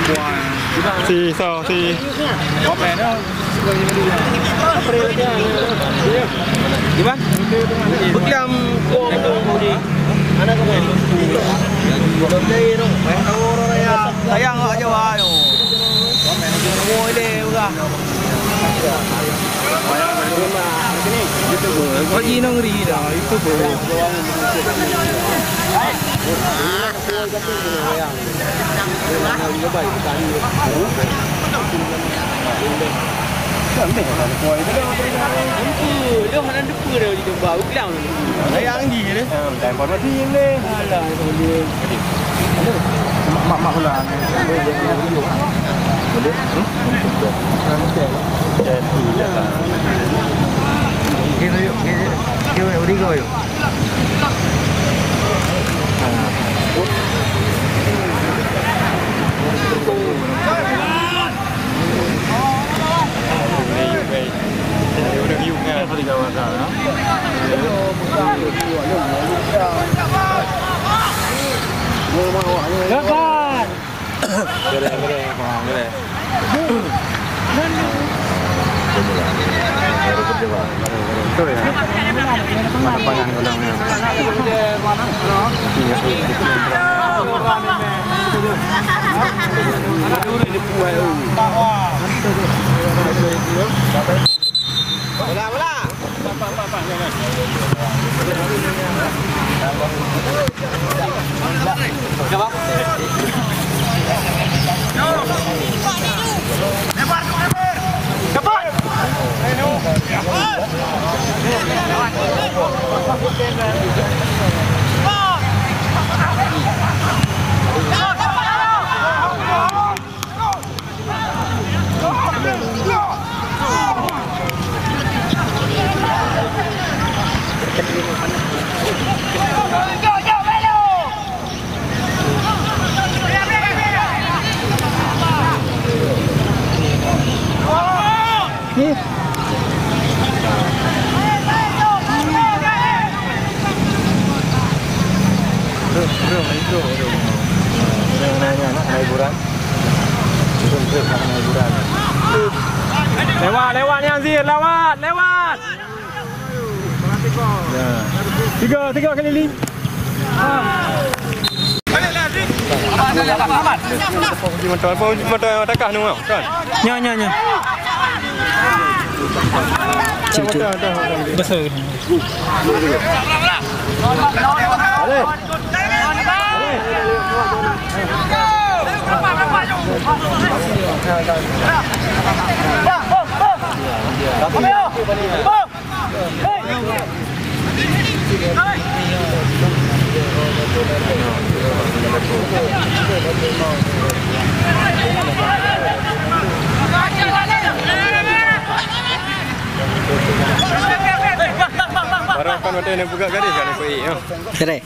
4-4 Gimana? Bekam anak kamu. Sayang kok Jawa yo. Oh ini udah. Có gì nó ngri đó itu boleh. Dia mana depu dia di bawah bilang. Sayang di ni. Dan pada di ni. Alah dia. Mak pula. Boleh? Kita yuk, kita udah go yuk. Kapan? Betul ya. Mana panjang ulangnya? Lewat yang Zir, lewat. Tiga keliling. Motor takah nu kan? Nya. Cip. Besar. Barang kan ada yang buka garis kan aku ya. Kere.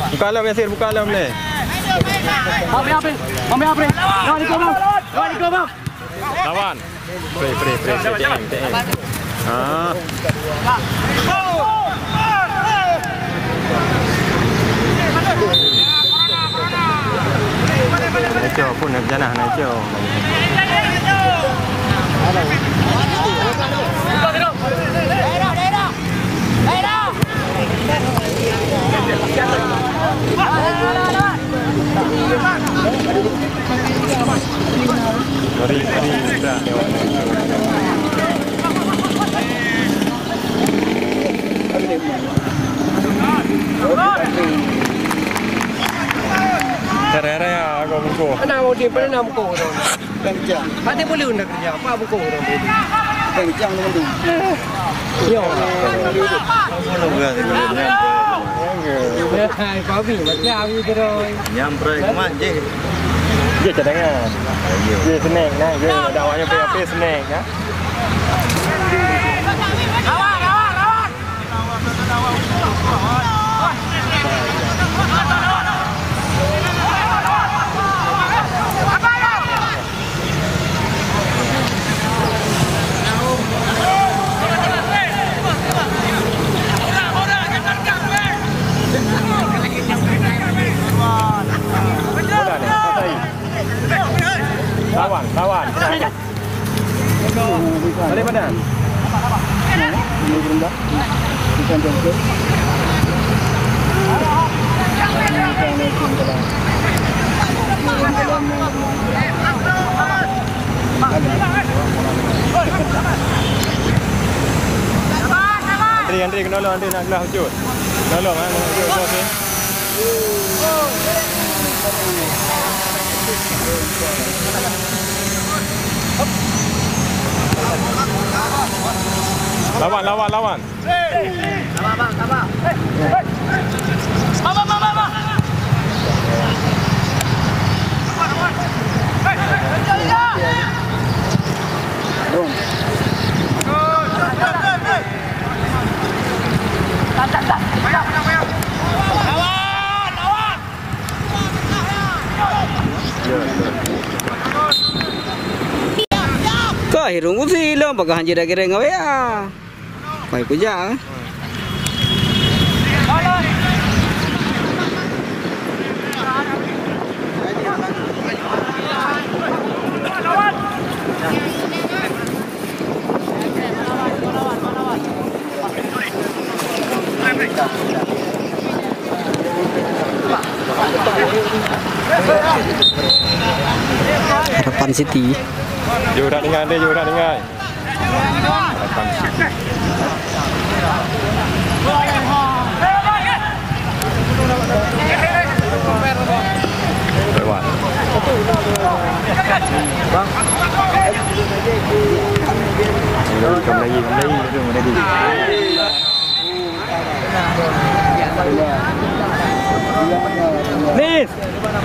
Buka alam Yasir, buka alam ni. Ambil. Lawan ikut bang. Lawan. Pre. TM. Ah. Naik pun nak janah naik. Mari. Cara ya aku buku. Mana mau dia pernah buku dong. Kencang. Pasti boleh nak kerja. Apa buku dong. Kencang dengan tu. Yo. Enggak sih. Hai, kopi macam itu rồi. Nyamper kemana je? Dia cadangan. Dia snack nah, dia ada awaknya PAP snack ya. Lawan. Balik badan. Bukan jongkok. Andri kena lo, Andri nak gelah hujud. Nolong ah, hujud okey. Lawan. Sabar. Kau hirung usi lo, bagai hanjir lagi rengawe ya. Baik puja. Harapan City. Jauh dah dengar. Harapan City. Lewat.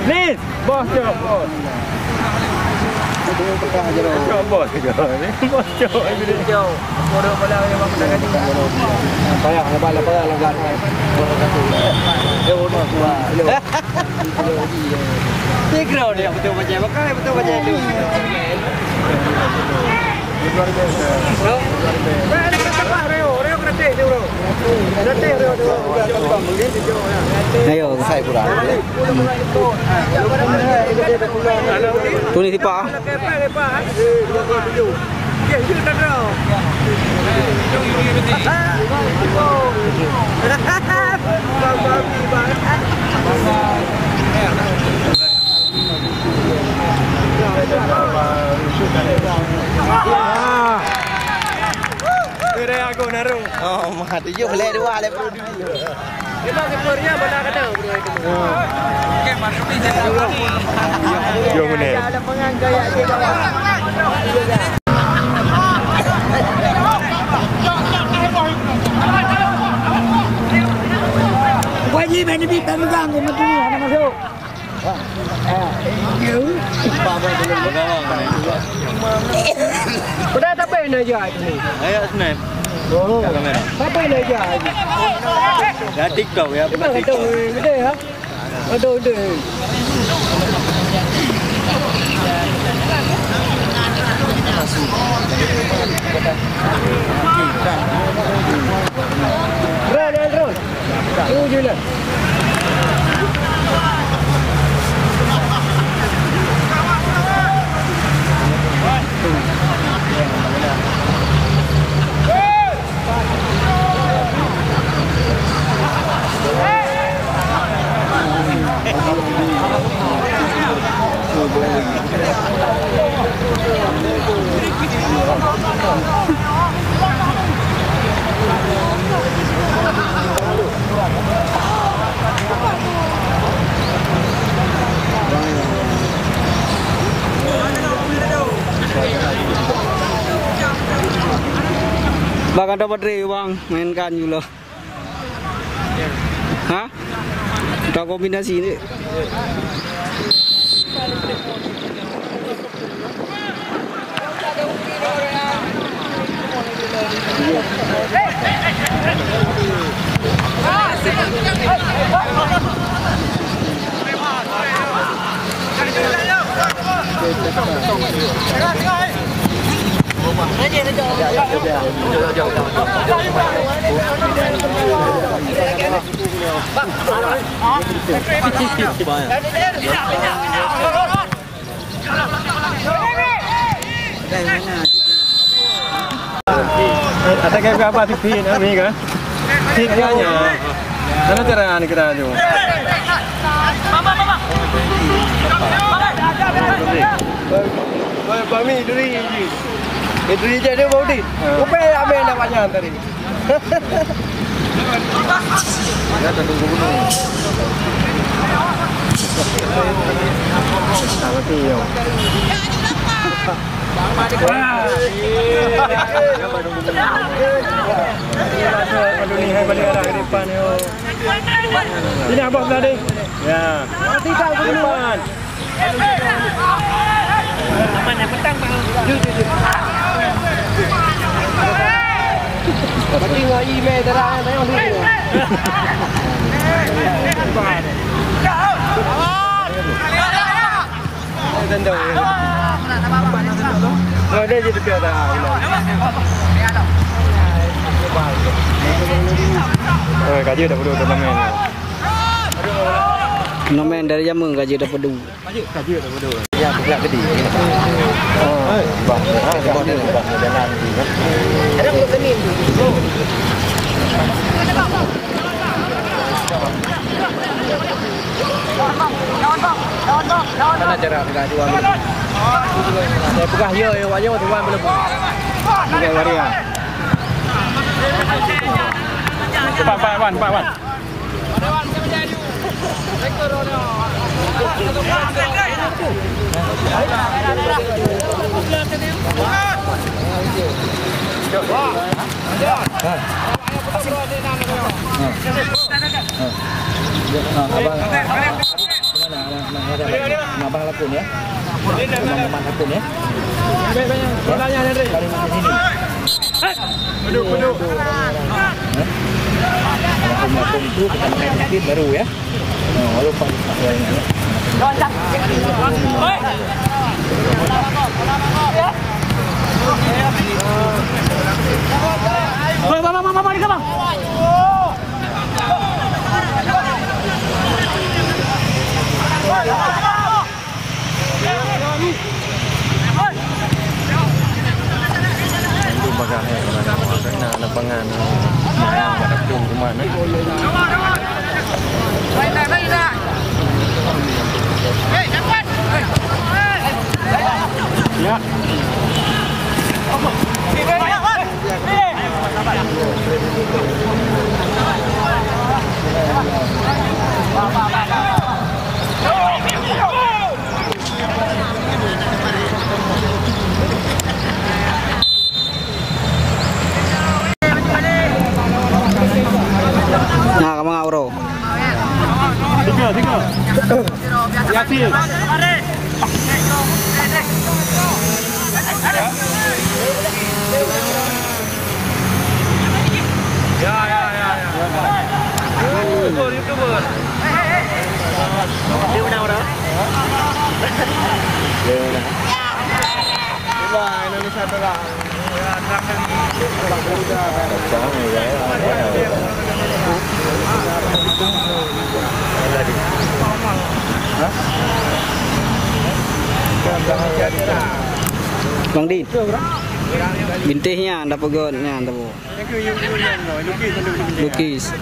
Nis, bos jawab bos. Jawab bos ke jawab ni? Bos jawab ini jawab. Bodoh pada yang mana kan? Payah, lepas langgar. Jauh bos tua. Tiga dia betul macam itu. Luar biasa. Ayo, saya kurang. Tu ni siapa? Kira aku naruh. Oh, mati je boleh dua le bro. Memang kepernya benar kata bro itu. Okey, masuk ni saya. Yo mana? Ada penganggaya dia bawah. Wajib main di tangan ganggu mati ada masuk. Udah apa yang aja ini? Ayo snap. Oh, apa yang aja ini? Ya TikTok ya. Betul, betul ya. Betul. Roll. Tunggu je lah. Bang ada baterai bang, mainkan dulu. Hah? Kita kombinasi ini. Bang. Ada kayak apa TV ini kan? Tiganya. Mana cara ni kita tu? Bami duri. Duri je dia bau di. Apa yang ambil namanya tadi? Ya tentu gunung. Sama tiyo. Aduh ni hai balik arah ke depan yo. Sini abang tadi. Ya. Tinggal ke depan. Aman yang petang bang. Mati ngah email darah yang ni. Tendang. Ada je dekat dah. Oh, gaji dah perlu turnamen. Turnamen dari Jammu gaji dah perlu. Gaji dah perlu. Ya, bukan gede. Oh, bang. Bang ni bang jalan ni. Ada belum kening. Mana cara kita jual? Saya buka hiyo wajah waktu wan belum. Bukan waria. Pak Wan. Abang lakun ya. Abang lakun ya. Bolanya Henry. Duduk. Lakun itu kita main sedikit baru ya. Lalu pak ini. Bang. Bagahnya karena lapangan main pada pun kemana? Ya. Nah, kamu ngawro. Tiga. Yasin. Ya. YouTuber. Dia mana? Indonesia terang. Bang Din. Bintihnya anda pegonnya anda bu. Lukis.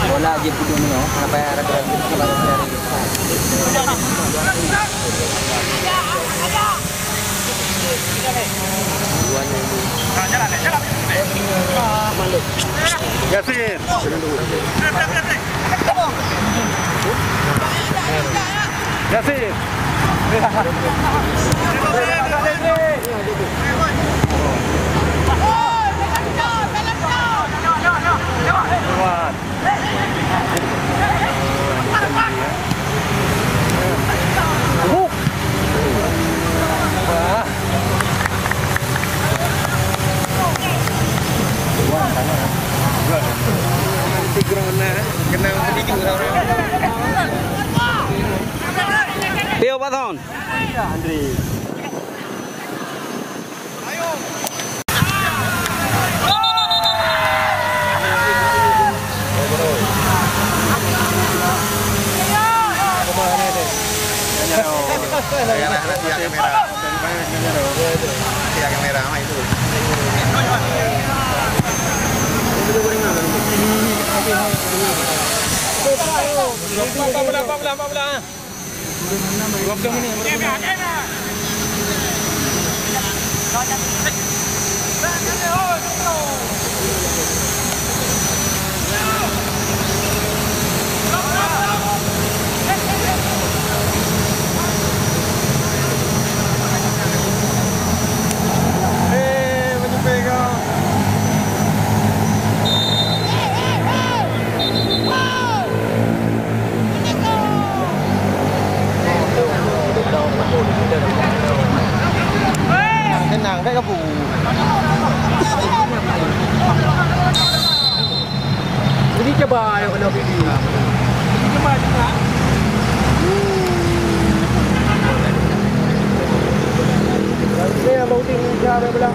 Wala aja pun no, apa yang ada Yasin. Yasin. Pio Pak Thon. Andri. Kamera mah itu. Tenang kayak kapu. Ini coba yang kena pilih. Ini coba juga. Ini abang tinggi siapa belah.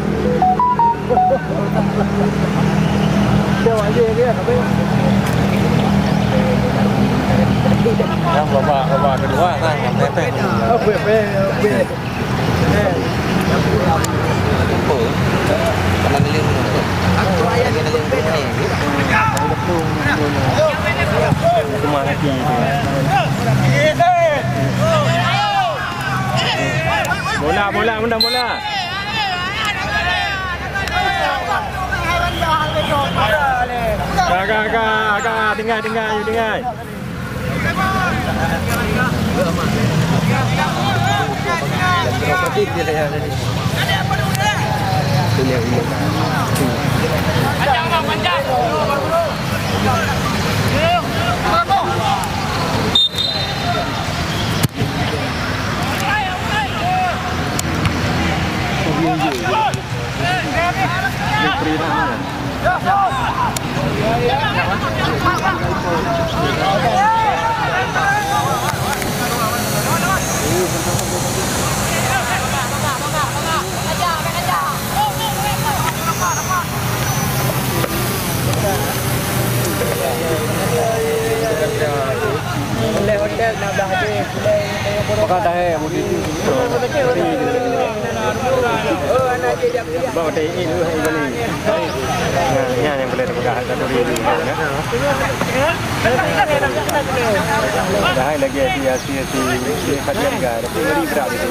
Jawab aja ya, tapi. Yang bapak kedua kan yang Pepe. Oh, Pepe. Karena nilai aku ayah nilai Cuma lagi. Bola. Agak tinggal. properti dia ya tadi. yang boleh dipegang satu ribu dah lagi si kajian ga tapi beri berapa itu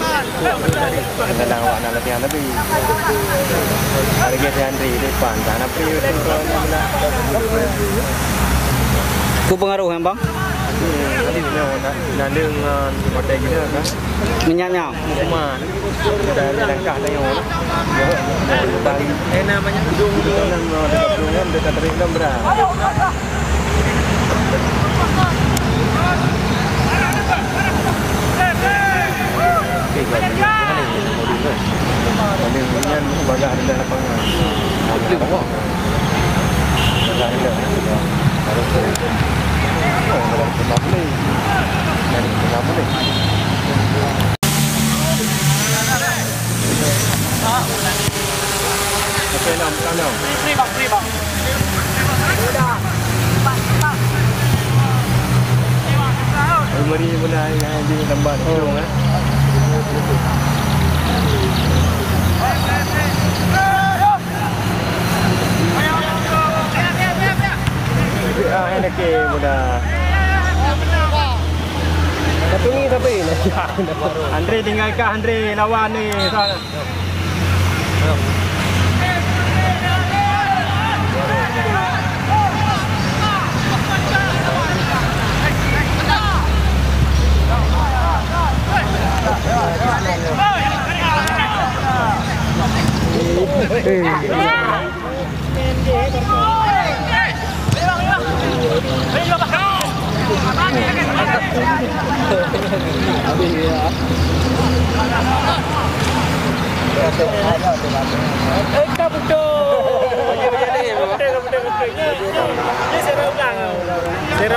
tentang warna latihan lebih harga Andri depan sana ku pengaruh kan bang? Nanti dengan hotel gini kan Minyaknya cuma dari langkah dari orang namanya gedung dekat Ringan berapa baga ada lapangan Free bang. Mari mulai yang di tempat hidung enak ke mudah. Tapi Andre tinggalkah Andre lawan ni sana. Saya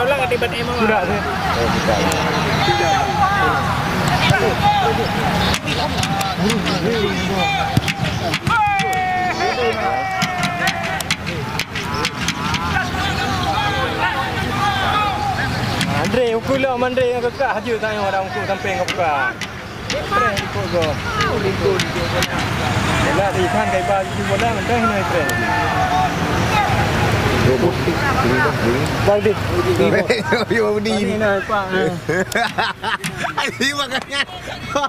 ulang akibat emang sudah sih. Andre, ukur lah Andre yang kekak aja tanya orang ukur sampai yang kekak. Tren ikut go. Bila di kan kai baju bola mentah ni tren. Bagi. Yo ni. Ni nak pak. Ini makanya.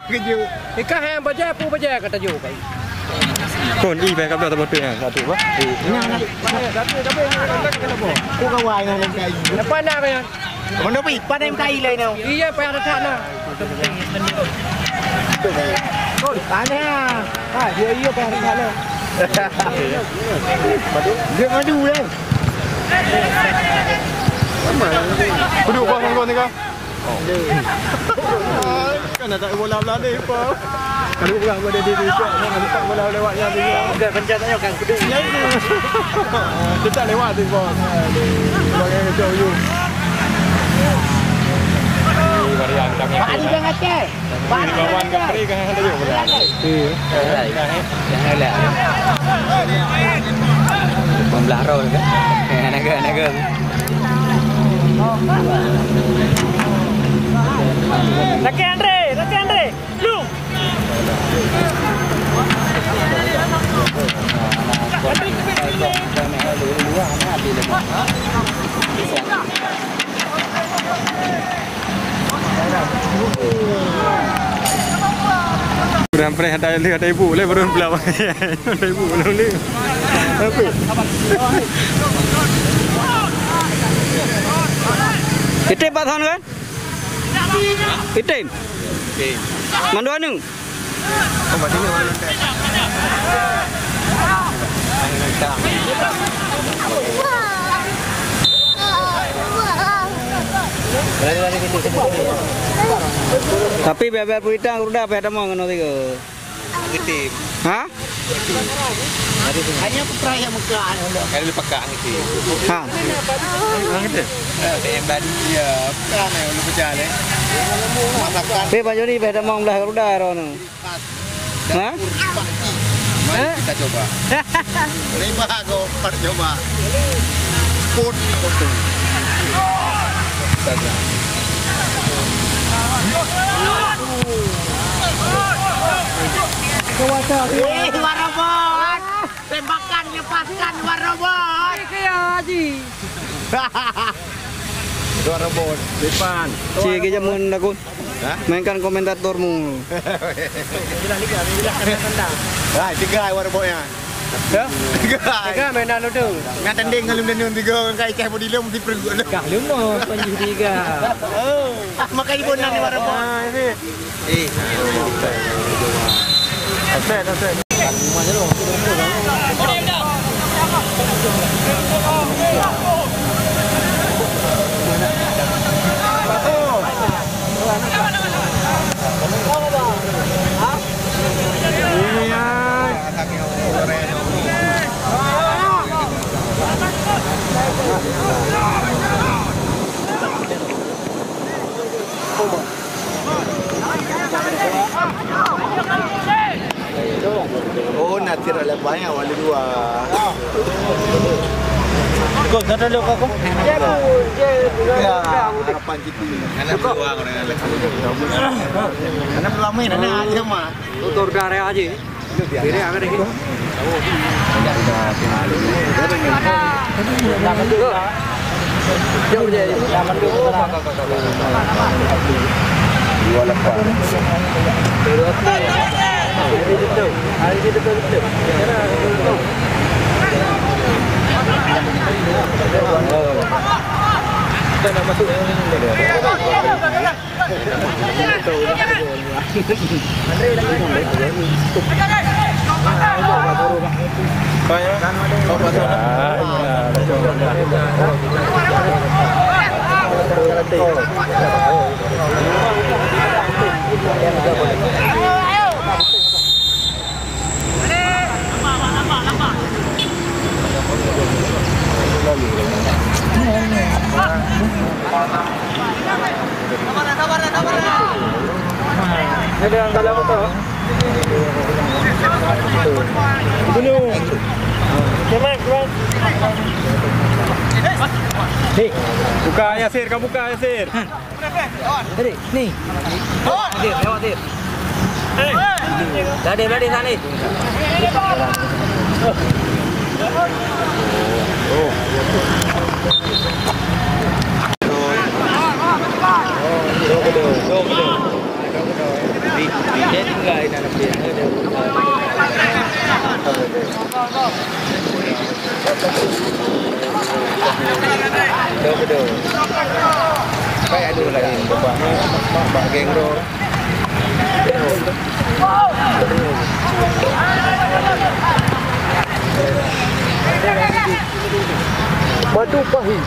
Keju. Ikan yang baca pu baca kata jo kai. Kon iไปกับเราตะบดเป็นsatu apa? Tapi kenapa? Ku kawai dengan MKI. Lepas nak kan? Mana pi? Pada MKI lain tau. Iya, payah datang nak. Kau tanya. Ah, dia iya payah datang lah. Dia madu lah. Duduk bawah kau ni kau. Kan ada bola belah ni apa? Kalau orang pada dia cak, nak letak bola lewat yang tu. Enggak pencet aja kan kudu. Ya itu. Dia tak lewat tu bos. Sebagai jauh you. Varian kami. Pak Ali jangan cek. Pak Ali Kawan kembali kan ada juga bola. Jangan lah. Membelah roh kan? Naga. Laki Andre. Lu. Sampai ada ibu le baru belah. Ada ibu belum le. Apa? Itin Pak Thon kan? Itin. Mandu anu. Tapi bebek puitang udah apa mau ngono tiga. Gitu. Hah? Hanya peraya muka. Kali pegang itu. Ha. Gitu. Tembak dia. Kan lu berjalan. Masakan. Pe Pak Joni beda mau belah udah rono. Hah? Mari kita coba. Lima go coba. Put. Saja. Warobot. Tembakan lepaskan warobot. Kaya Haji. Dua robot depan. Cik jamun aku. Mainkan komentatormu. Ah, tiga robotnya. Tiga main anu tu. Ngan tanding kalau menun tiga kai cah bodi lem mesti pergu. Kah lumo panju tiga. Oh, makai bonan ni robot. Eh. Aset. Oh, nanti ada banyak wali dua. Kau dah ada luka kau? Ya, harapan gitu. Anak peluang orang anak. Anak peluang main aja mah. Tutur darah aja. Beri agak deh. Laman dulu. Jauh je. Laman dulu. Dua lepas. Hari itu betul. Kita nak masuk yang ini. Ada yang dalam apa? Dulu. Cepat, cepat. Nih, buka Yasir, kamu buka Yasir. Tadi, nih. Hadir, lewat hadir. Berada sana. Dia tinggal di dalam dia. Betul. Kayak dulu lagi Pak Gengro. Batu Pahi.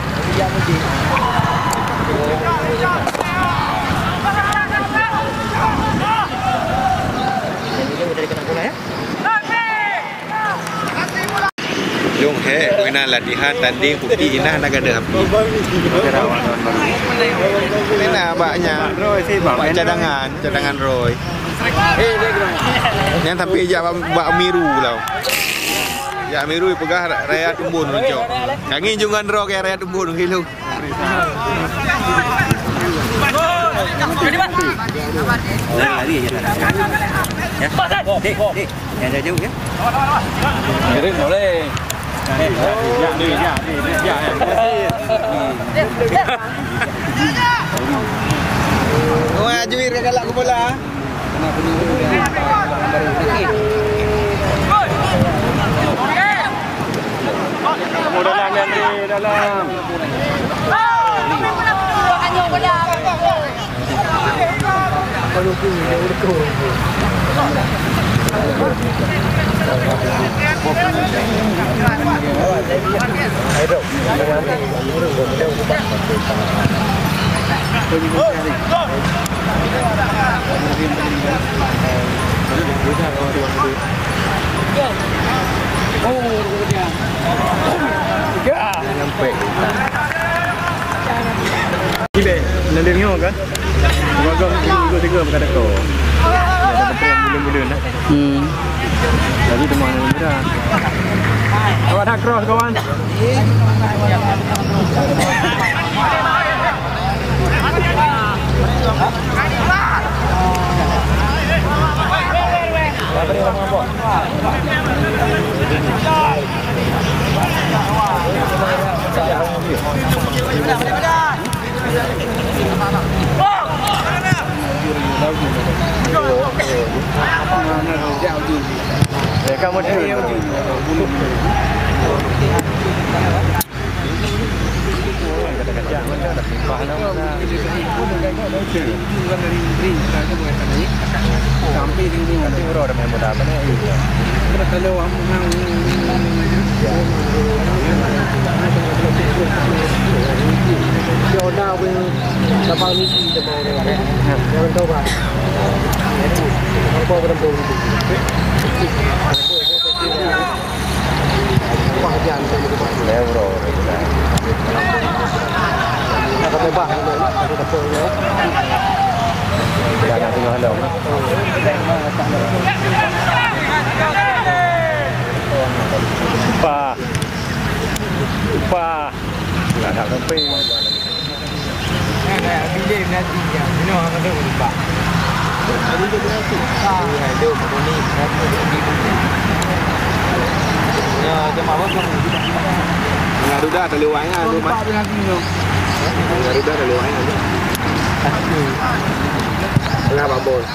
Yung mainan latihan tanding putih inah nak ada api. Mana baknya? Roy sih bak cadangan Roy. Yang tapi ya bak miru lah. Ya miru pegah raya tumbun cok. Kangin jungan Roy kayak raya tumbun hilu. Lari aja. Ya. Dek. Yang jauh ya. Kirim boleh. Oh, ajuir ke galak bola. Kamu dalam Andri, dalam. Ibe, nandingnya kan? Bagam tiga berkata kau. Mula-mula nak. Jadi di mana berat. Awak dah cross kawan. Kamu jangan tinggal dong. Upah. Nggak ada kopi. Ada bilik nanti ya. Ini orang ada lupa. Ada begini. Ya, jemaah apa? Garuda ada lewanya ada mas. Garuda ada lewanya ada. Kenapa bos?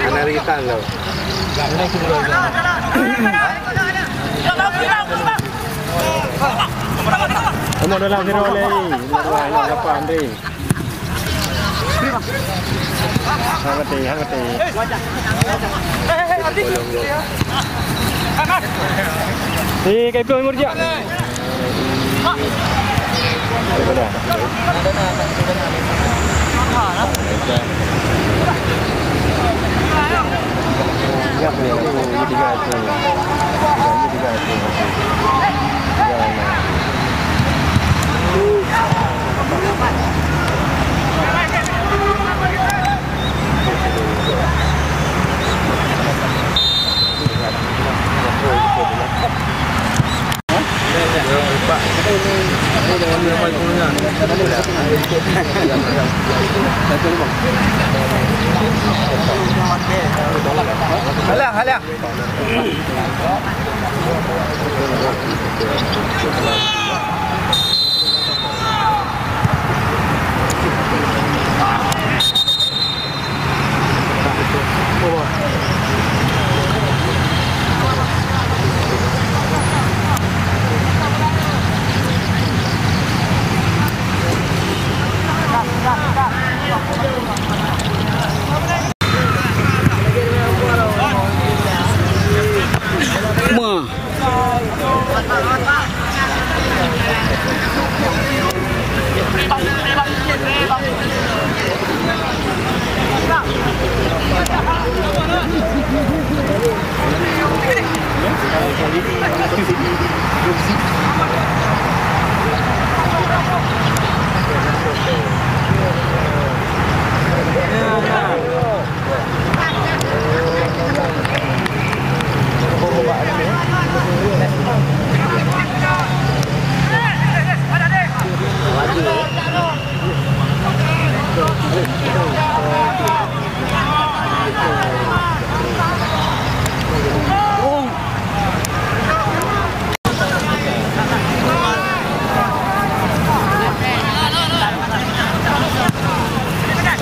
Anaritan loh. Kamu dalam hero lagi. Ini apa Andri? Hangati. Kayak pun murjak. Halang.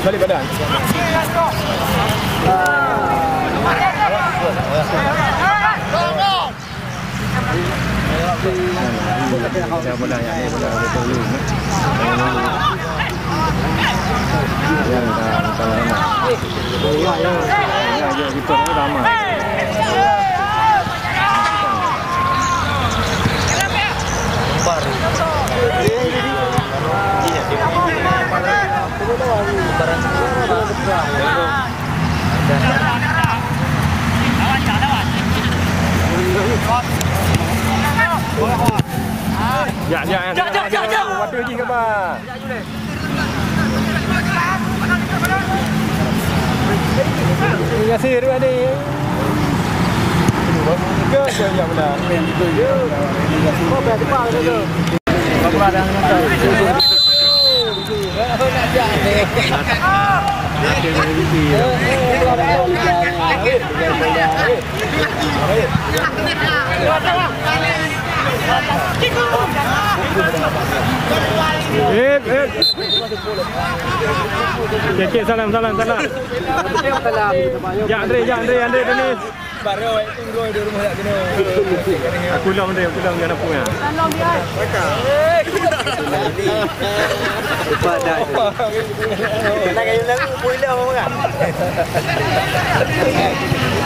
Balik badan. Siapa dah yang ni pada betul lu. Yang dah lama. Ya kita ni ramai. Ya. Waduh lagi ke bah. Ya sir ada. Ke ya benar. Betul je. Kau berapa depan tu? Kau ada yang nak. Nak jadi. Cek salam. Ya Andre Denis. Baru tunggu di rumah tak kena. Aku lam jangan apa ya. Salam dia. Padat. Nak kayu lang boiler apa kan?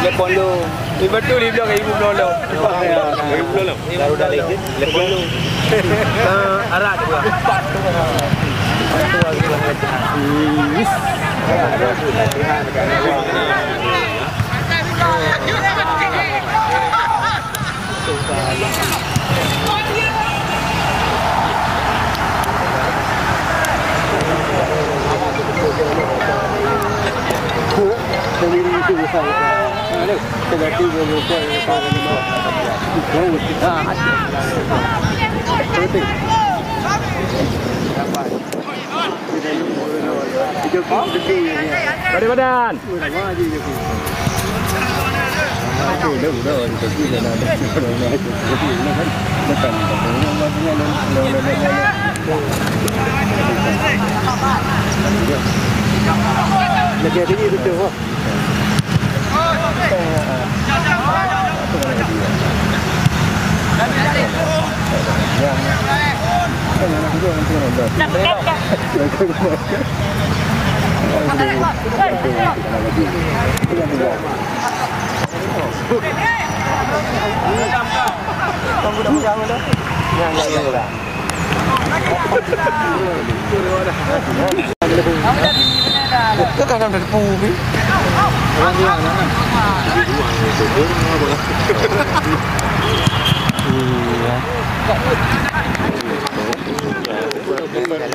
Lepon lu. Ni betul dia bilang ibu belolo. Ibu belolo. Baru dah lagi. Lepon lu. Arak tu. Balik badan.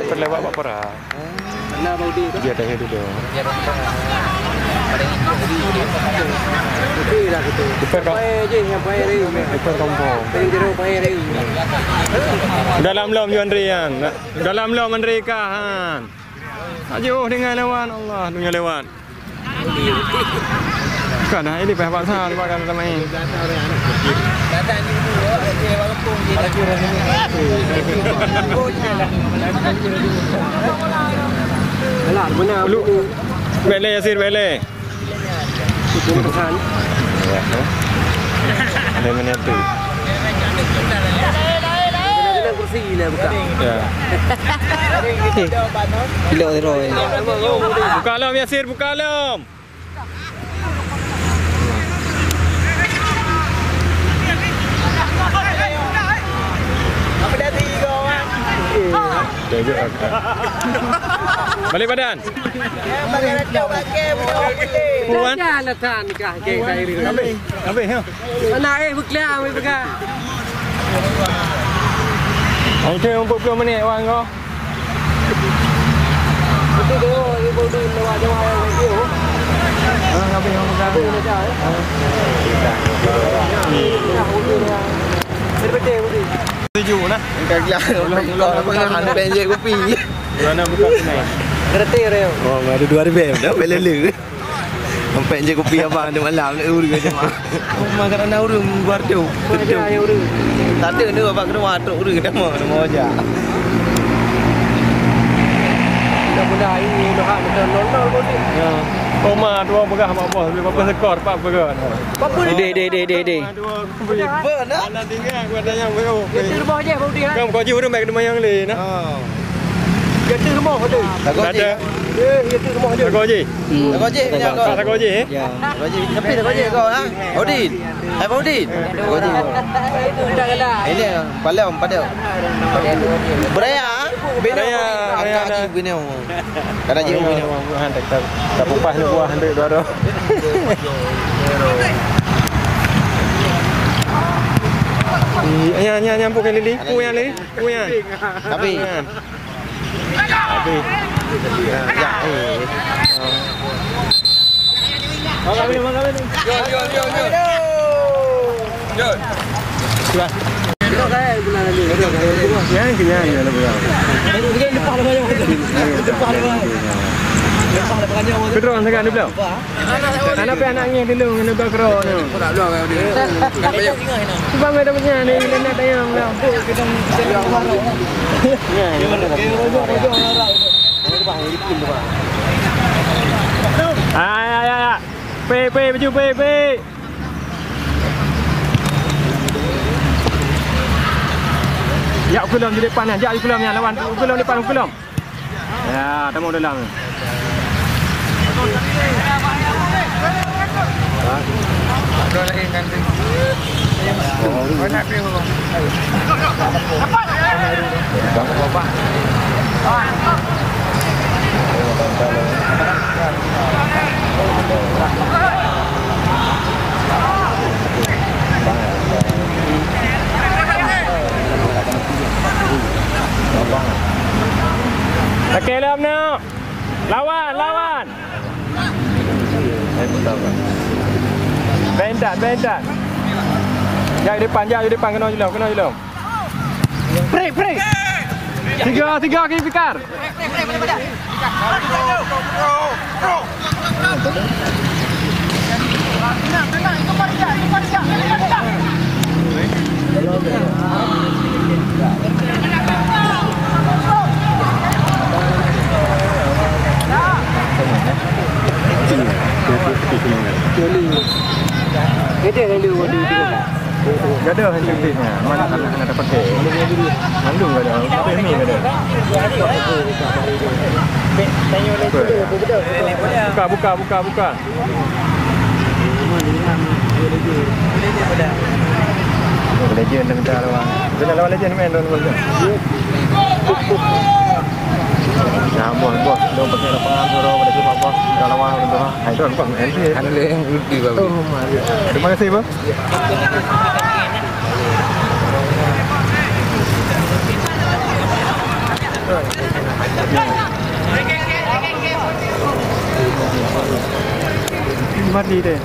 Terlewat Pak Pera. Dia dah hidup dia. Depan kampung. Dalam lom Yuan Rian. Dalam lom mereka han. Ajuh dengan lawan Allah dunia lewat. Kan ini pihak sah dibuatkan sama ini. Lu bele Yasir bele. Ada menit tu. Kursi lah buka. Ya. Kilo roy. Buka lom Yasir, buka lom. Balik badan. Puan. Jalan tan kah geng dari. Habis ya. Anak berkelang berka. Okey, 40 minit orang kau. Betul tu, ibu tu lewat jauh lagi. Habis orang berka. Betul. Sejuk nah. Kalau makan penjek kopi. Mana buka sini? Kereta reo. Oh, ada 2 dah belele. Sampai je kopi abang ada malam nak urus macam mana. Makan nak urus buat tu. Tak ada ni abang kena watuk urus nama aja. Benda ini dah betul nol pun. Ya. Koma dua begah apa berapa skor pak begah. Apa de. Benar. Ana tinggal gua tanya bro. Kereta rumah je baru dia. Kamu kau jiu rumah ke yang lain nah. Kereta rumah tu. Tak kau je. Kereta rumah je. Tak kau je. Tak kau je. Tak kau je. Ya. Kau je. Tapi tak kau je kau ha. Odin. Hai Odin. Kau je. Dah kalah. Ini padam. Beraya. Beraya. Ada bini. Kada je bini. Han tak pupah ni buah hendak dua. Nya nyampuk lili. Puyan lili. Puyan. Tapi ya. Yo. Sudah. Kita kayak bulan ni. Kenyang ya lah bukan. Dia depan banyak. Depan banyak. Kedron sangat ni belum? Anak anaknya dulu kena bakro ni. tak luang kau dia. Sebab ada punya ni nak tayang dah. Kita jadi orang. Ya. Ay. Pe baju pe. Ya ukulum di depan ni. Ya ukulumnya lawan ukulum depan ukulum. Ya, temu dalam. Ada lagi kan. Mana pergi bang? Apa? Okey, lam nak. Lawan. Bentat. Jauh depan kena jelom. Break. Tiga kali fikar. Kita yang dulu Gak ada henti-hentinya. Mana anak dapat ke? Mandung gak ada. Apa ini gak ada? Buka. Legend dah minta lawan. Bila lawan legend main lawan. Nah, bos. Dong pakai lapangan suruh pada cuma bos. Kalau lawan untuk itu bukan entry. Ada yang rugi bang. Terima kasih, Bang. mati deh.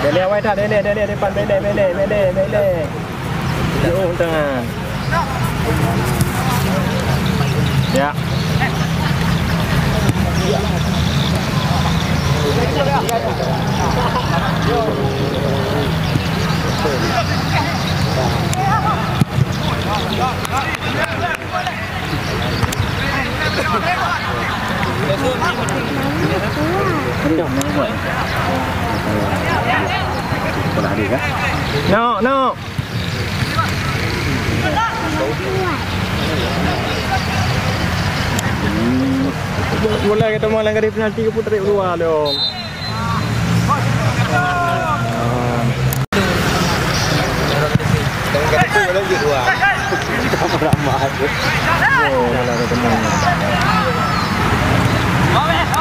Bele awai tak bele depan bele. Jauh tangan. Ya. No. Bola kita mau langgar penalti ke putri keluar dong.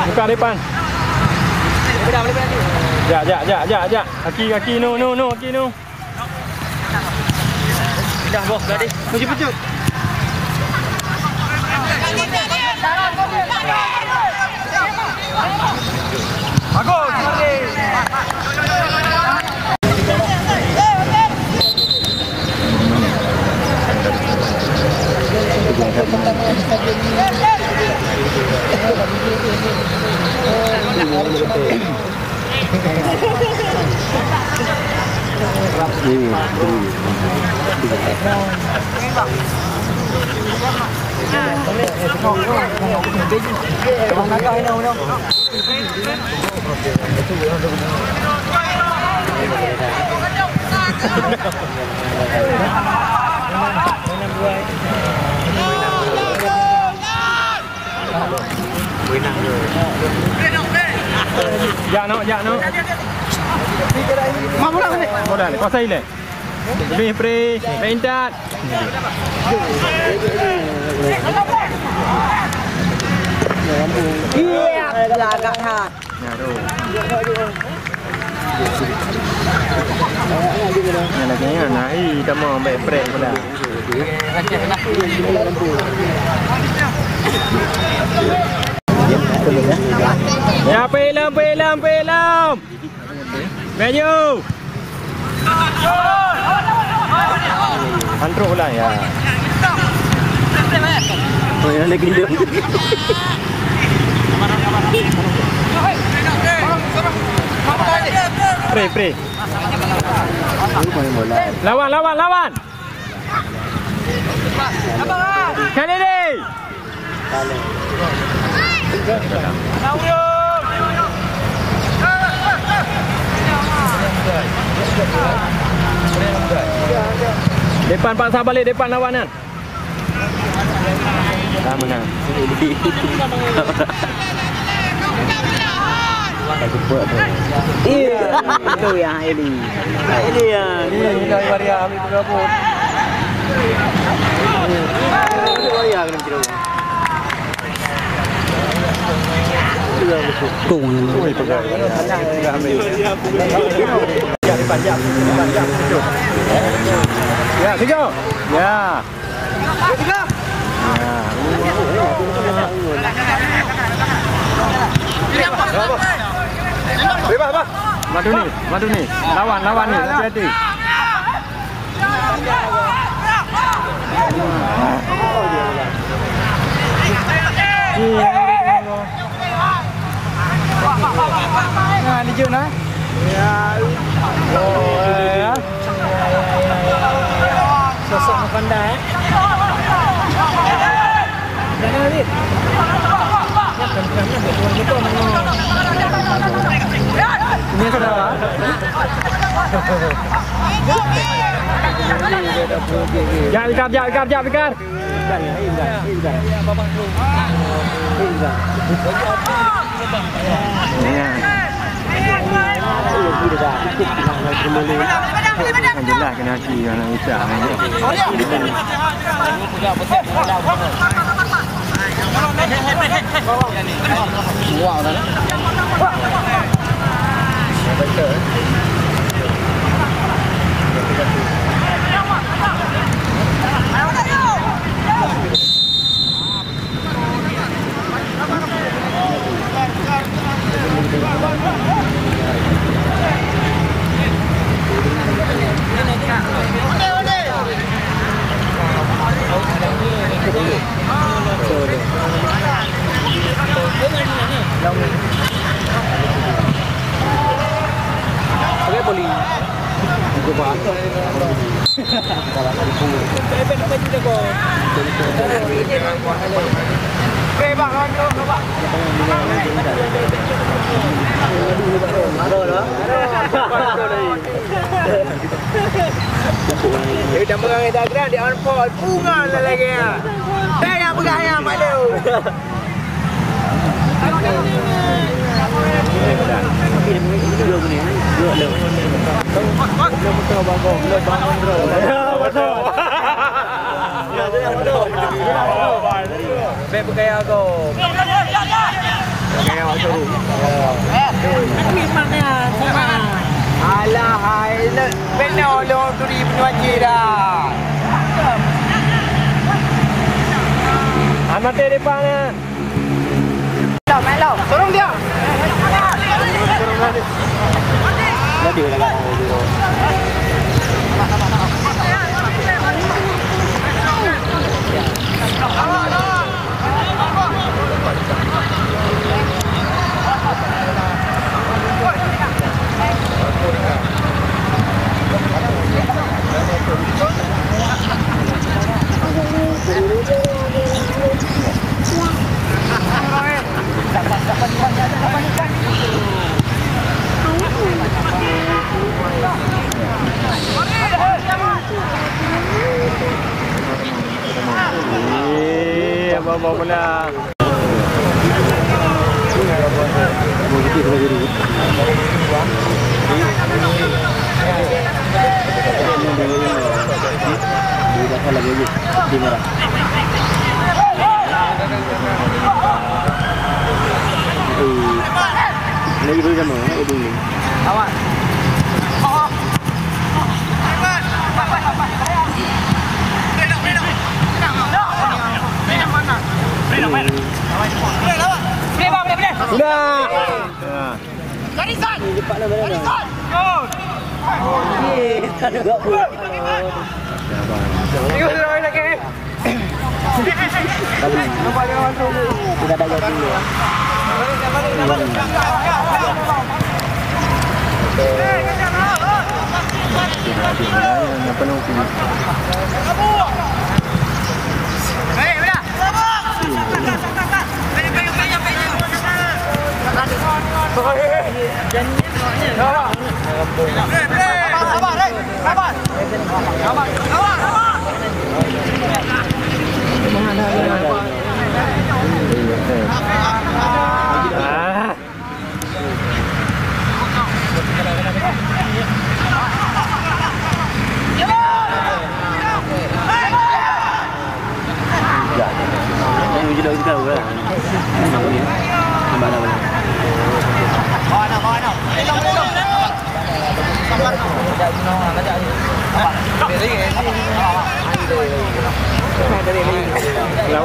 Buka depan. Ja. Kaki no. Kaki no. Dah bos tadi. Pujuk. Bagus, mari. Ya no. Moda ni, pasai le. Lebih pre, pentat. Iya, belakang ha. Lagi ni naik dah mau ambil pre pula. Ya, pelam. Maju. Antruk pula ya. Oh, yang lagi dia. Pre. Lawan. Kennedy. Depan paksa balik depan lawanan. Dah menang. Iya, itu yang ini. Ini yang ini dari Maria ambil bergabung. Ini Maria kena kira. Ui, pegang. Dah ambil. Ya, depan jam. Ya, tiga. Ya. Tiga. Bebas. Madu ni. Lawan ni. Hati-hati. Nah, ni je nah. Ya. Oh, ya. Sosok pandai. Jangan ni. Ini saudara. Jangan Fikar. Jelas kena hati anak ucap ni. Wow dah. Okey boleh. Aku buat. Dah pegang Instagram dia on call bunga lagi ya. Dah yang pegang yang malu. Alah, hai, benar lo tu di penjual dah. Amat depan ni. Melo, tolong dia. Dia dah bawa bola. Lagi dulu sama, lagi dulu. Awak. Sudah. Garisan. Garisan. Gol. Tidak pun. Tiga sudah lagi. Nampak dia masuk. Tidak ada gol dulu.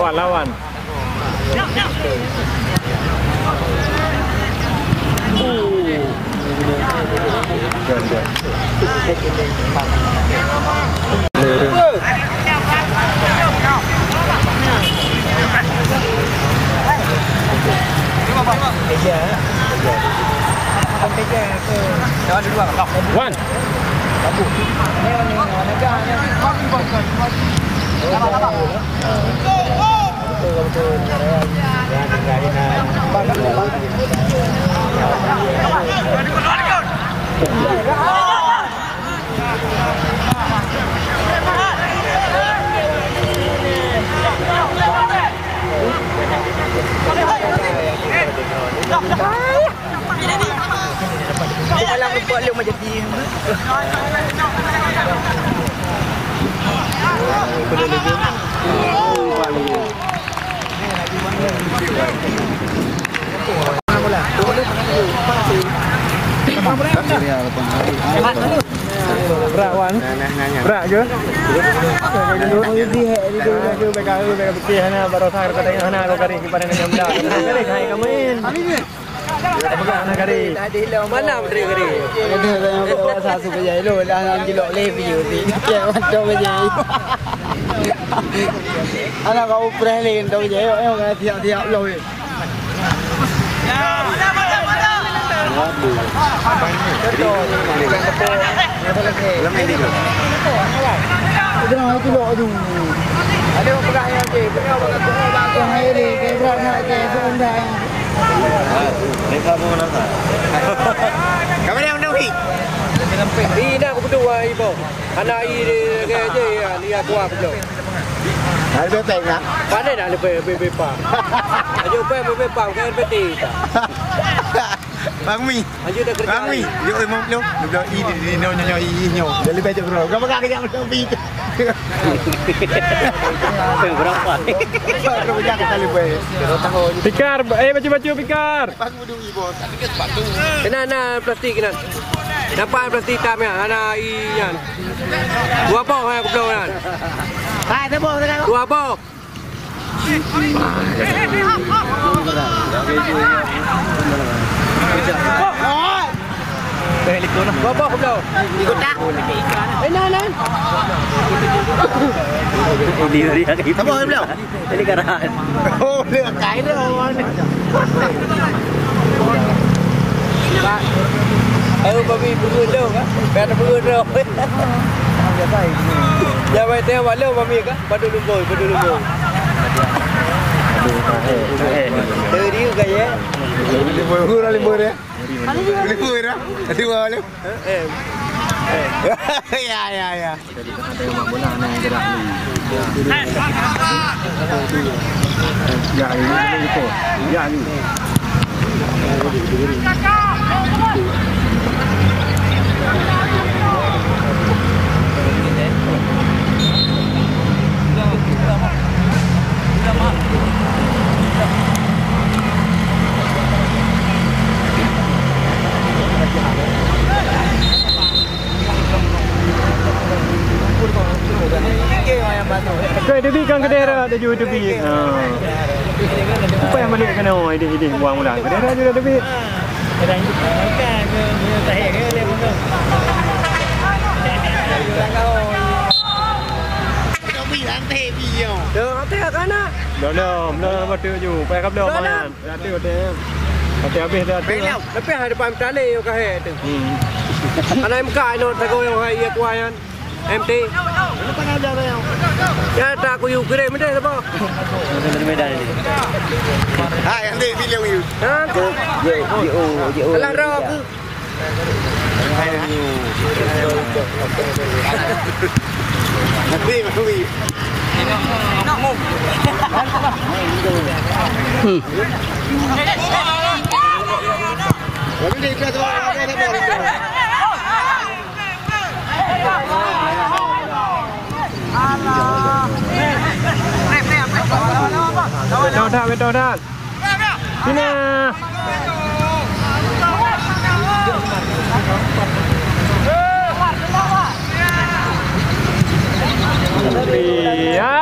Lawan. One. Boleh macam dia. Berat wan. Berat ke? Dia pegang betul hana barosan kata hana kau kari kepada yang muda. Kari hai kamin. Mana kari? Mana menteri kari? Ada yang bawa satu bejai lo, dah kilo lebih je. Dia macam bejai. Anak kau perhelin tu bejai, yang kena tiap-tiap lo. Ada tu lo tu. Ada pegang yang je, pegang yang ini, pegang nak je, pegang. Mereka mau nak. Kamu yang mana wi? Ini nak aku berdua ibu. Anak ini kerja ni aku apa? Ada tengah. Pandai dah lebih pak. Ajo pak kan peti. Bang Mi. Ajo dah kerja. Bang Mi, yo mau lo. Lo i nyo i. Jadi baca bro. Kamu kaki yang lebih. Berapa? Kamu jangan kali bae. Pikar, baju pikar. Bang mudu ibu. Kena plastik kena. Nampak plastik tam ya, anak iyan. Dua bok aku belum kan. Hai, tu bok sekarang. Dua bok. Dua bok belum. Ikut tak? Nan. Diri lagi. Apa belum? Ini karahan. Oh, lihat kain dia orang ni. Aku babi bergedau kan? Kan bergedau. Ya baik tengok malu mami kan? Padu lumboy. Teri gaya. Libur ya. Libur ya. Tadi boleh. Ya. Kau debi kan kedera ada juga debi. Apa yang balik kena ide buang ulang. Kedera juga debi. Belum betul ju. Pai kap belum man. Betul. Tapi habis dah tu. Tapi ada pam tali yo kahe tu. Ana MK no tago yo hai ya kuayan. MT. Ya tak aku yuk kira mede apa? Medan ini. Hai, nanti pilih you. Ha tu. Yo. Alah ro aku. Nanti mesti. Tapi dia kelas Betul dah. Sini. Iya.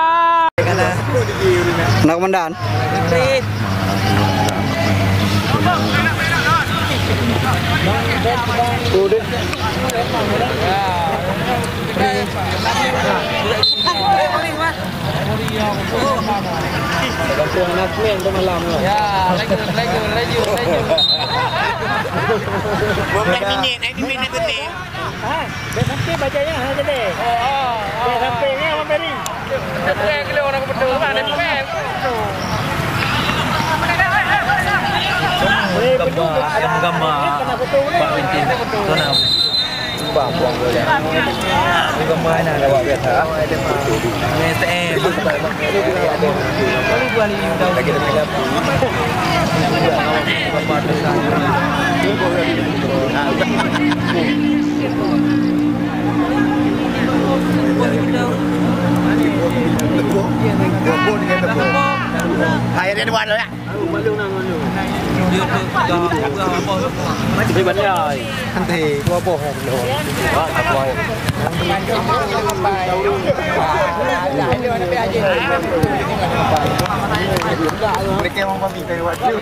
Nak komandan. Udah. Laju. Berapa minit? Ini minit betul. Sampai bacanya ada deh. Sampai ni apa beri? Sampai kilo orang betul mana sampai. Gambar Pak Bintin. Tuan buang boleh. Gambar ni ada buat biasa. STM. Kalau buat ni dah lagi dah gambar besar. Akhirnya di mana ya? Di mana? Nanti gua bohong loh. Mereka mau meminta waktu.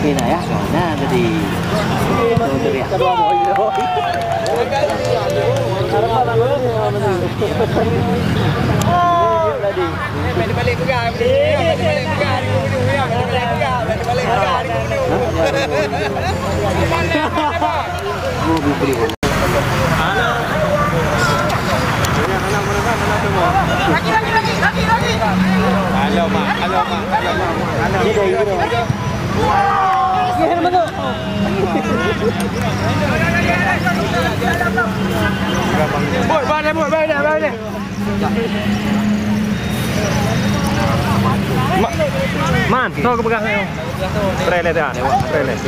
Pina ya, nah tadi. Man, tahu ke pegang saya. Trailer dah, trailer.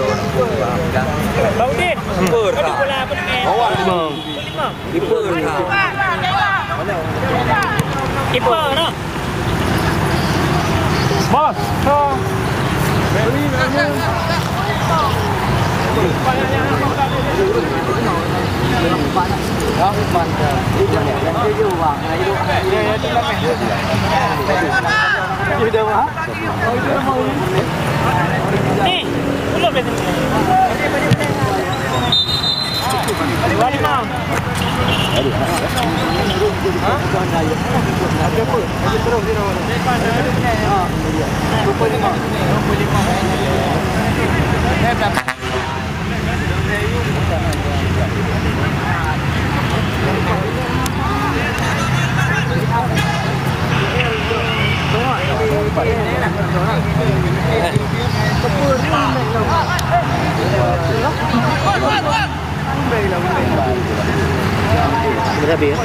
Bau din. Pur. Bola apa ni? Bawa 5. Pur. Kiper noh. Bos. Nih, belum ya? 25. Berapa ya?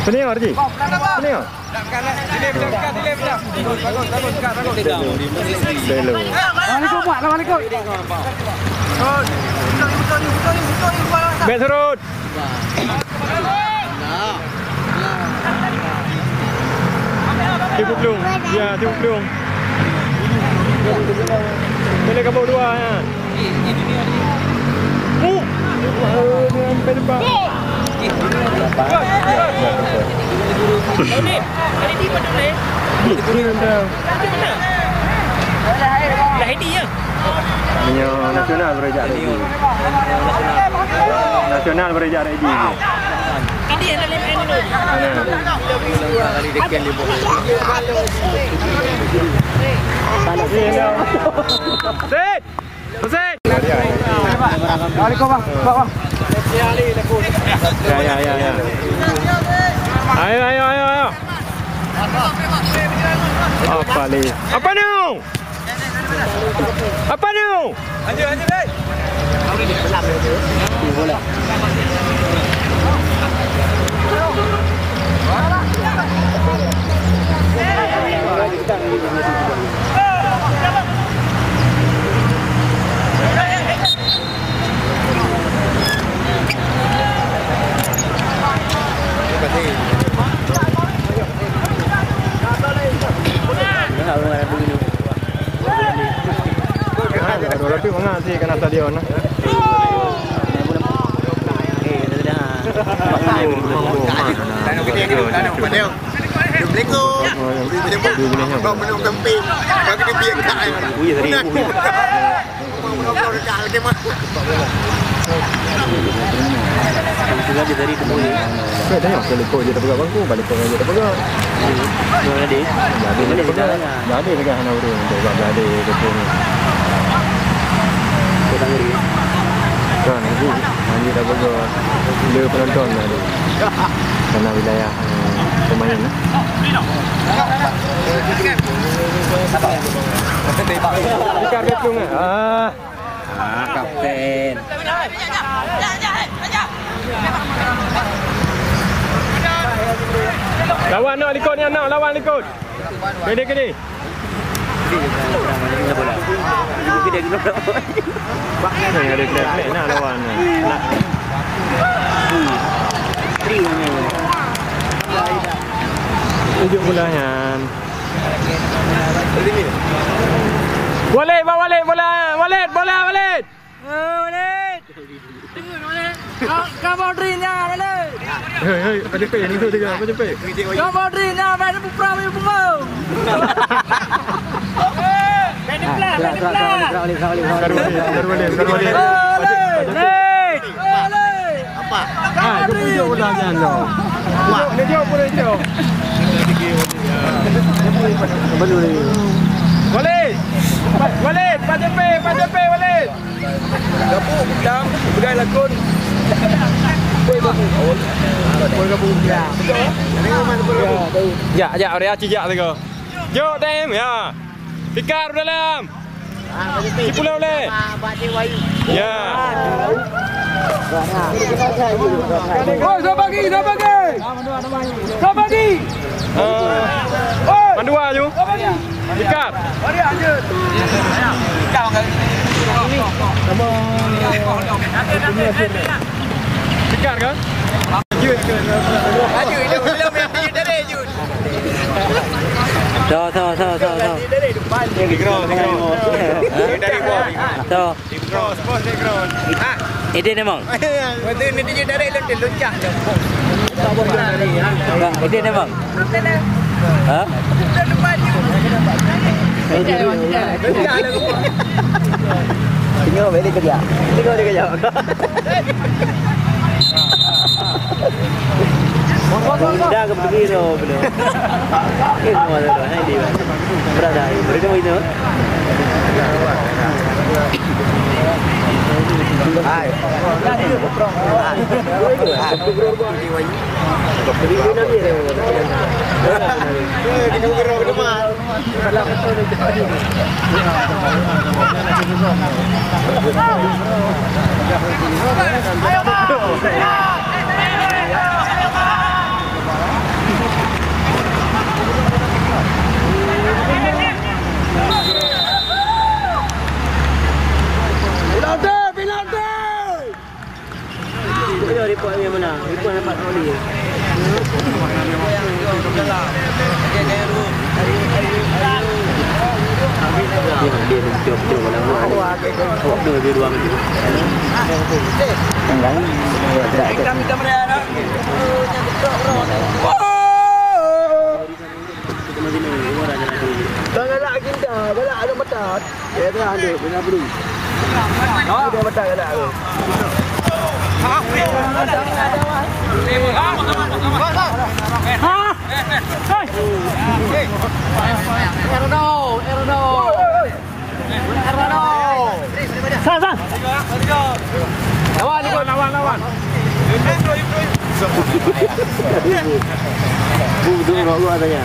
Pening Arji? Pening? Bet surut. Tipu pelung. Ya, tipu pelung. Boleh kabur dua ya. Sampai depan. Ini, kali di mana ni? Di mana? Dah ini ya. Minyo nasional berejak lagi. Nasional berejak lagi. Ini yang dalam ini dulu. Kali dekat libu. Set. Set. Assalamualaikum bang. Bang. Ya. Ayo. Apa ni? Apa ni? Apa ni? Lanjut deh. Bola. Tapi mana sih kena stadion? Kau tengok seliko je tak pegang bangku, balik kau je tak pegang. Jadi dekat hana urus untuk jadi betul ni. Kau ngeri. Kan ibu, hanya dah pegang le penonton ada. Karena wilayah pemain. Dekat betul ah. Kapten. Lawan nak likut ni anak, lawan likut. Kede. Ni ada klep nak lawan. Nak. Tunjuk bolanya. Walid. Kau boundary-nya, Walid. Hei, apa cepet ni tu tiga, apa cepet? Kau boundary-nya, main pura bunga. Main pelan. Apa? Tunjuk bolanya tu. Tunjuk boleh jauh. Walid, PJP, Walid. Gabung pedang, budaya lakon. Ya, area cijak tu ke. Jom tem ya. Tikar dalam. Cipulau le. Ya. Oh, dah bagi. Mandua je. Tikar. Mari lanjut. Kau kan. Tikar ke? Lanjut dia belum yang dia dari Jun. Sao. Dari depan. Negro. Dari bawah. Sao. Negro, sport negro. Ide memang. Betul ni dia dari loncat je. Ide memang. Ha? Depan je. Loncat lah. Tengok balik kerja. Tengok dia kerja. Dah ke pergi tu belum. Semua dah hai dia. Berada di mereka itu. Hai. Report yang mana? Report dapat oli. Dia mencoba dalam awak dua dua macam tu. Enggak. Kamera dah. Jangan nak kita, balak ada batat. Dia dah ada benar beri. Ada batat ada. Lawan. Dulu tanya.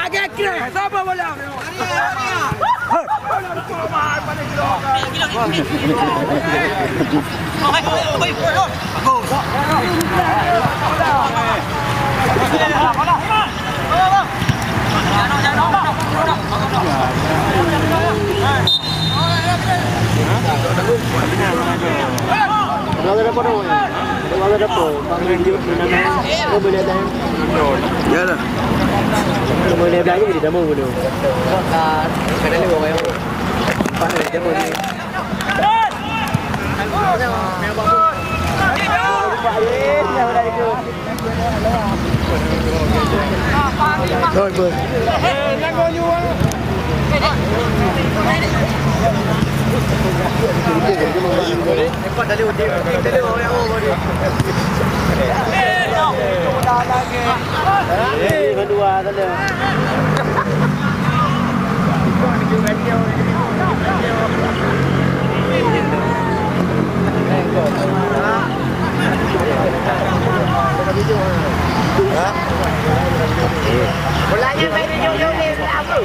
Agak kira, siapa bola? Ya dah. Boleh belajar di demo dulu. Kena ni bawa yang. Pandai dia boleh. Rồi bơi. Kedua tadi. Bolanya main di jauh-jauh ni apa?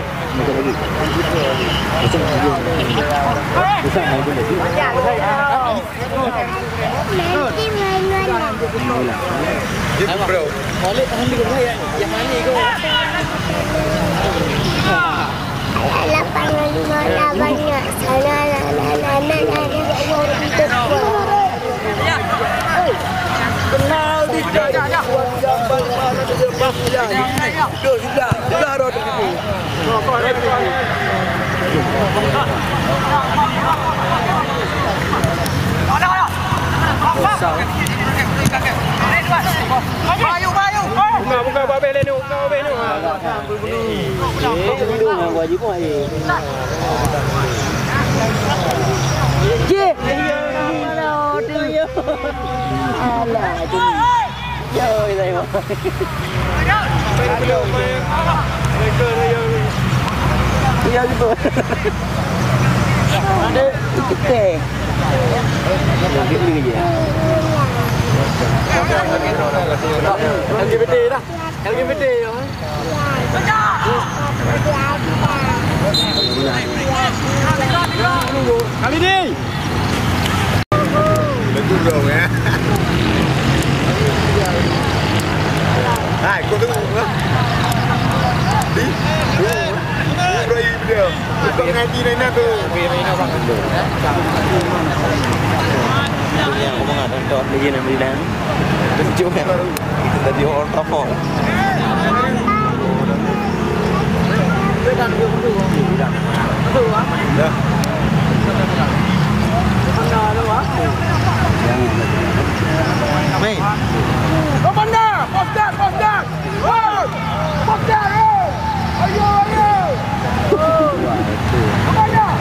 Lapangan bola banyak sana Kenal di gambar mana di lepas jalan. Sudah ada tu. Buka babel ni, buka babel ni. Itu yang wajib pun air. Cik. Alah, jauh saya. Ya gitu. Ada kita. Gini je. LGBT dah. LGBT. Kali ni. Betul dong ya. Hai, kau tunggu. Di. Rai dia. Kau ngaji ni nak tu. Yang ngomong ada dot lagi nak beli dah. Tunjuk yang baru. Itu tadi Old Trafford. Dah. Main. Komandan, posdan. Woi! Posdan. Ayo. Komandan.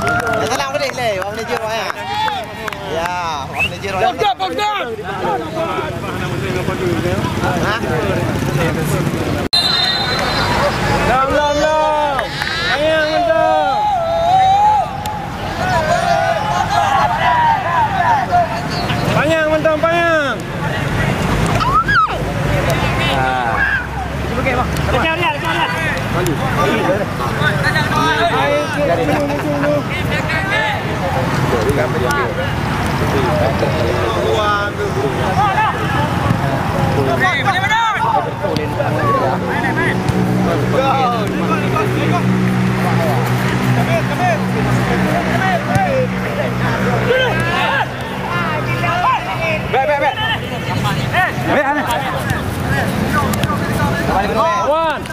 Ya tenang boleh le, orang manager orang ya. Ya, orang manager orang. Posdan. Ha? Lam. Ayang mentang. Panyang mentang panyang. One.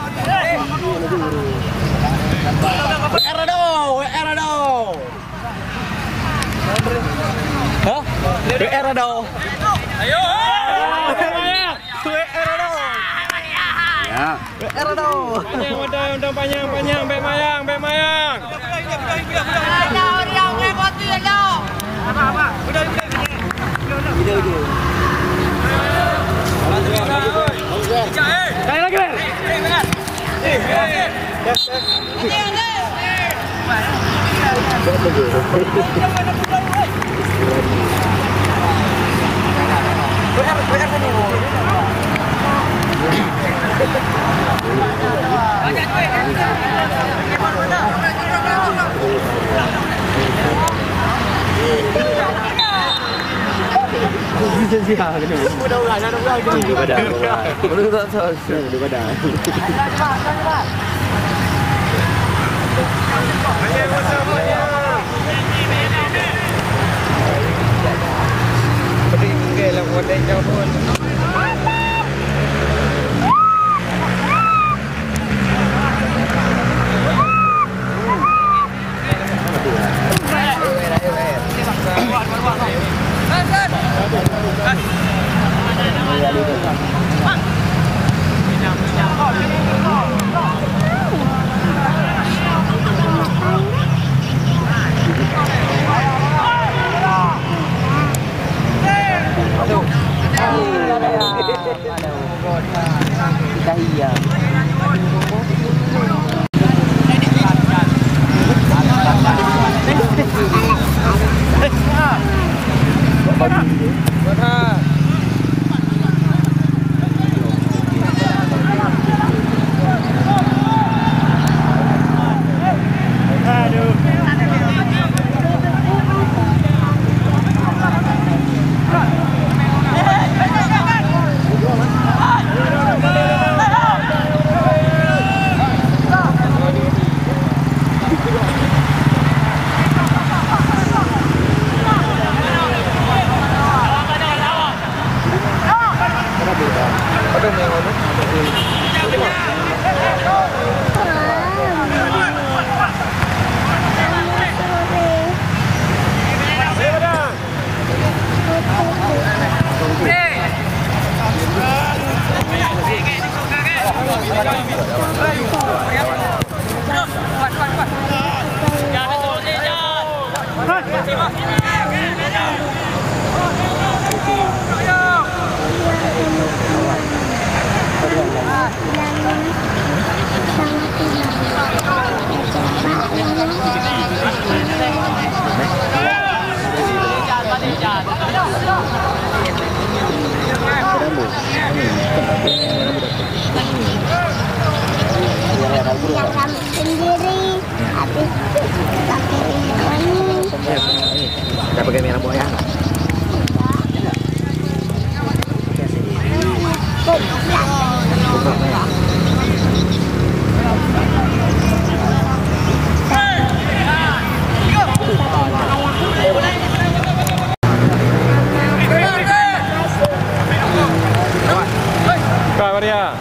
Era dong. Ayo. Ya. Era dong. Panjang, baik mayang. Video. Kita pakai merah boya. Kak Maria.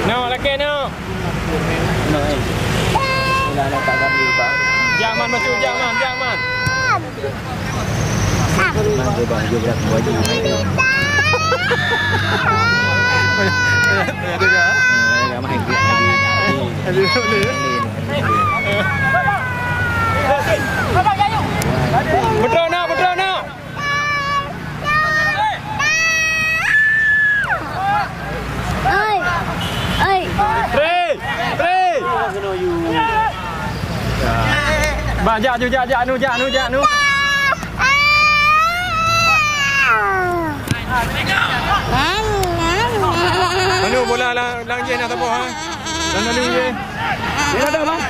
No, laki no. Jangan masuk, jangan. Mantu baju berat baju. Ada ke? Enggak main lagi. Betul nak. Three. Ba, jak nu. Anu bola lang je nak tabuh ha. Dan ada dia. Dia ada bang.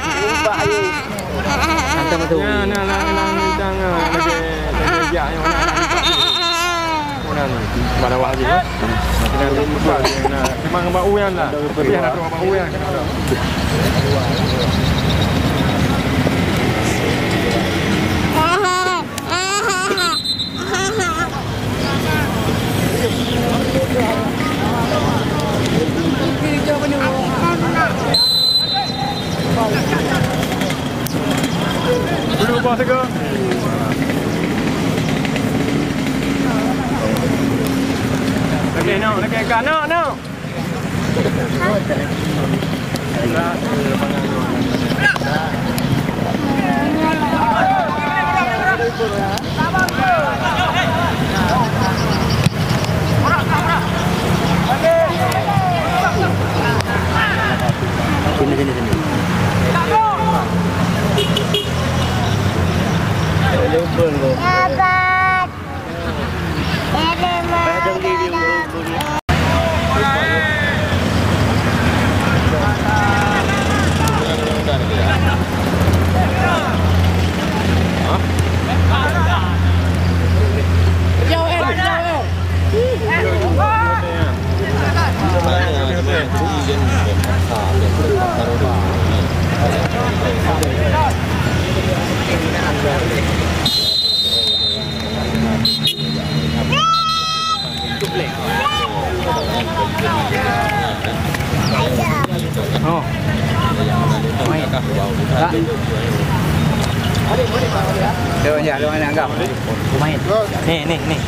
Hantar betul. Ya, nak jangan lagi dia yang mana. Mana mana wajib. Kita lupa dia memang bau yang lah. Tapi nak bau yang. Dulu bos ke? Okey, no, okey, kan, no. Sini. Sahabat. Oh. Main. Tak. Dia anggap. Main. Nih.